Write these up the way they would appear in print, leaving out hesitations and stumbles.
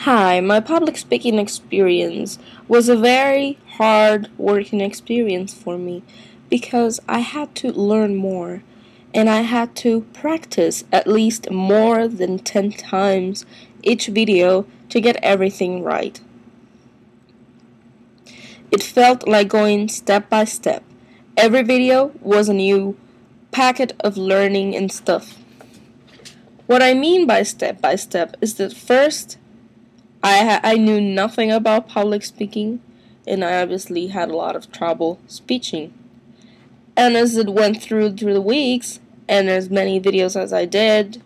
Hi, my public speaking experience was a very hard working experience for me because I had to learn more and I had to practice at least more than 10 times each video to get everything right. It felt like going step by step. Every video was a new packet of learning and stuff. What I mean by step is that first I knew nothing about public speaking, and I obviously had a lot of trouble speaking. And as it went through the weeks, and as many videos as I did,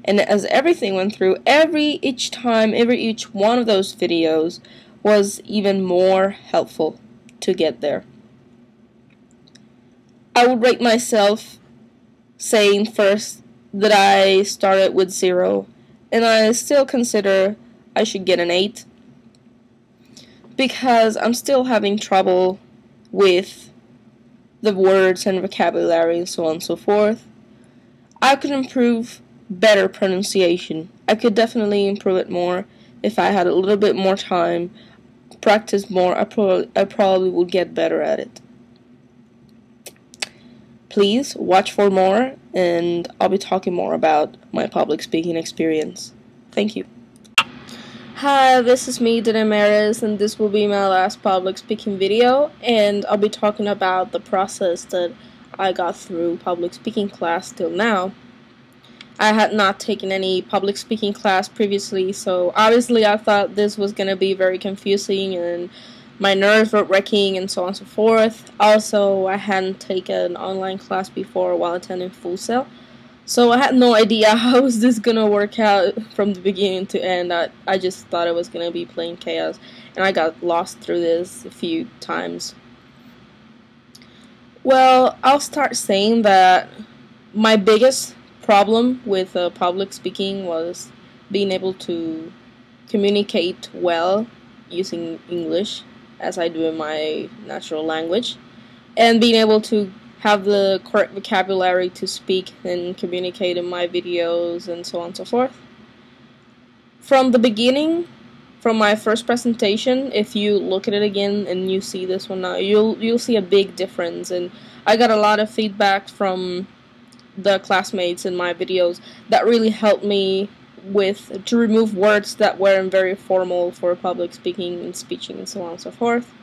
and as everything went through, each one of those videos was even more helpful to get there. I would rate myself saying first that I started with 0, and I still consider I should get an 8 because I'm still having trouble with the words and vocabulary and so on and so forth. I could improve better pronunciation. I could definitely improve it more if I had a little bit more time, practice more. I probably would get better at it. Please watch for more, and I'll be talking more about my public speaking experience. Thank you. Hi, this is me, Danamaris, and this will be my last public speaking video, and I'll be talking about the process that I got through public speaking class till now. I had not taken any public speaking class previously, so obviously I thought this was going to be very confusing and my nerves were wrecking and so on and so forth. Also, I hadn't taken an online class before while attending Full Sail. So I had no idea how is this gonna work out from the beginning to end. I just thought it was gonna be plain chaos, and I got lost through this a few times. Well, I'll start saying that my biggest problem with public speaking was being able to communicate well using English, as I do in my natural language, and being able to have the correct vocabulary to speak and communicate in my videos and so on and so forth. From the beginning, from my first presentation, if you look at it again and you see this one now, you'll see a big difference, and I got a lot of feedback from the classmates in my videos that really helped me to remove words that weren't very formal for public speaking and speeching and so on and so forth.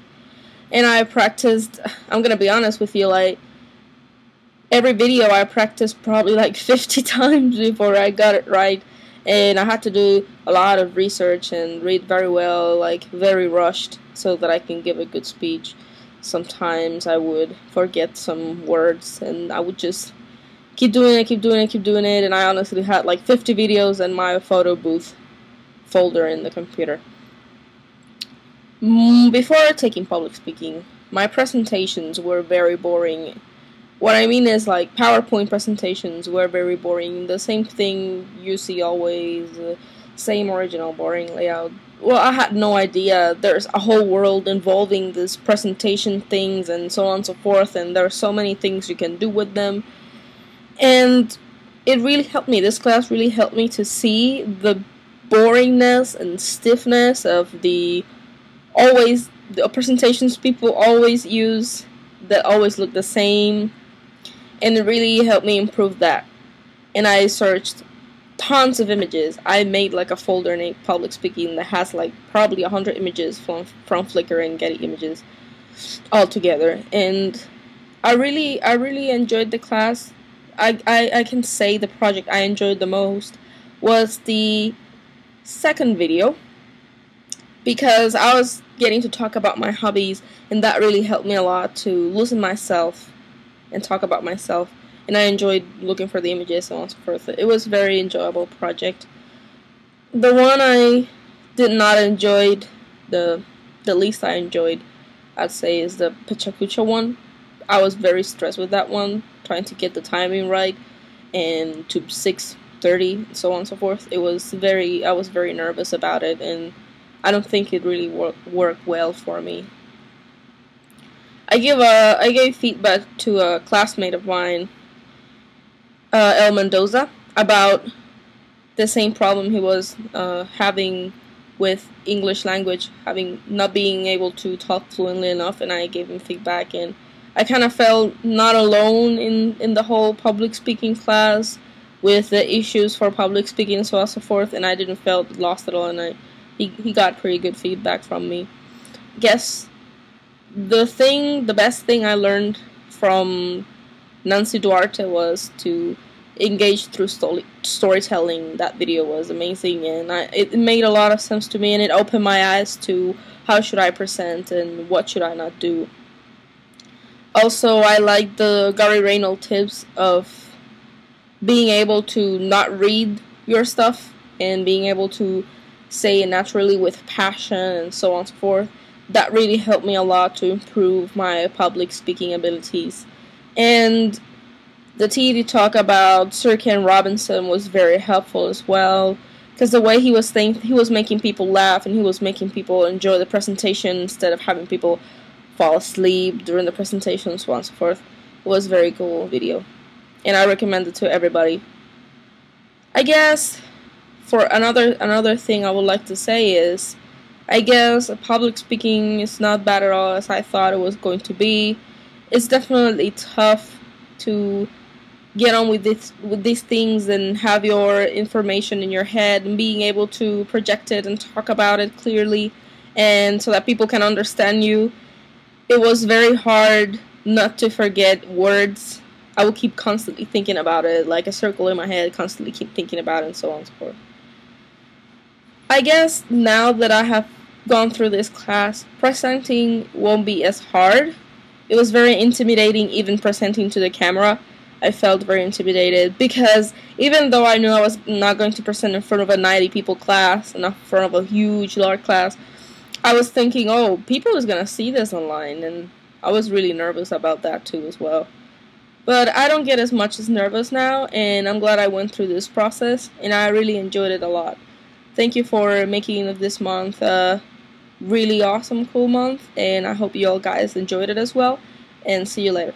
And I practiced, I'm gonna be honest with you, like every video I practiced probably like 50 times before I got it right, and I had to do a lot of research and read very well, like very rushed, so that I can give a good speech. Sometimes I would forget some words and I would just keep doing it, and I honestly had like 50 videos in my photo booth folder in the computer. Before taking public speaking, my presentations were very boring. What I mean is, like, PowerPoint presentations were very boring. The same thing you see always, same original boring layout. Well, I had no idea there's a whole world involving this presentation things and so on and so forth, and there are so many things you can do with them. And it really helped me. This class really helped me to see the boringness and stiffness of the presentations people always use that always look the same. And it really helped me improve that. And I searched tons of images. I made like a folder named Public Speaking that has like probably 100 images from Flickr and Getty Images all together. And I really enjoyed the class. I can say the project I enjoyed the most was the second video, because I was getting to talk about my hobbies, and that really helped me a lot to loosen myself and talk about myself, and I enjoyed looking for the images and so on and so forth. It was a very enjoyable project. The one I did not enjoy, the least I enjoyed, I'd say, is the Pachacucha one. I was very stressed with that one, trying to get the timing right, and to 6:30 and so on and so forth. I was very nervous about it, and I don't think it really worked well for me. I gave feedback to a classmate of mine, El Mendoza, about the same problem he was having with English language, having not being able to talk fluently enough, and I gave him feedback, and I kind of felt not alone in the whole public speaking class with the issues for public speaking and so on and so forth, and I didn't feel lost at all, and he got pretty good feedback from me. Guess the best thing I learned from Nancy Duarte was to engage through storytelling. That video was amazing, and it made a lot of sense to me, and it opened my eyes to how should I present and what should I not do. Also, I like the Gary Reynolds tips of being able to not read your stuff and being able to say it naturally with passion and so on and so forth. That really helped me a lot to improve my public speaking abilities. And the TV talk about Sir Ken Robinson was very helpful as well, because the way he was saying, he was making people laugh and he was making people enjoy the presentation instead of having people fall asleep during the presentation and so on and so forth. It was a very cool video, and I recommend it to everybody. I guess for another thing I would like to say is, I guess public speaking is not bad at all as I thought it was going to be. It's definitely tough to get on with these things and have your information in your head and being able to project it and talk about it clearly and so that people can understand you. It was very hard not to forget words. I would keep constantly thinking about it, like a circle in my head, constantly keep thinking about it and so on and so forth. I guess now that I have gone through this class, presenting won't be as hard. It was very intimidating even presenting to the camera. I felt very intimidated because even though I knew I was not going to present in front of a 90 people class, not in front of a huge, large class, I was thinking, oh, people is going to see this online, and I was really nervous about that too as well. But I don't get as much as nervous now, and I'm glad I went through this process, and I really enjoyed it a lot. Thank you for making this month a really awesome, cool month, and I hope you all guys enjoyed it as well, and see you later.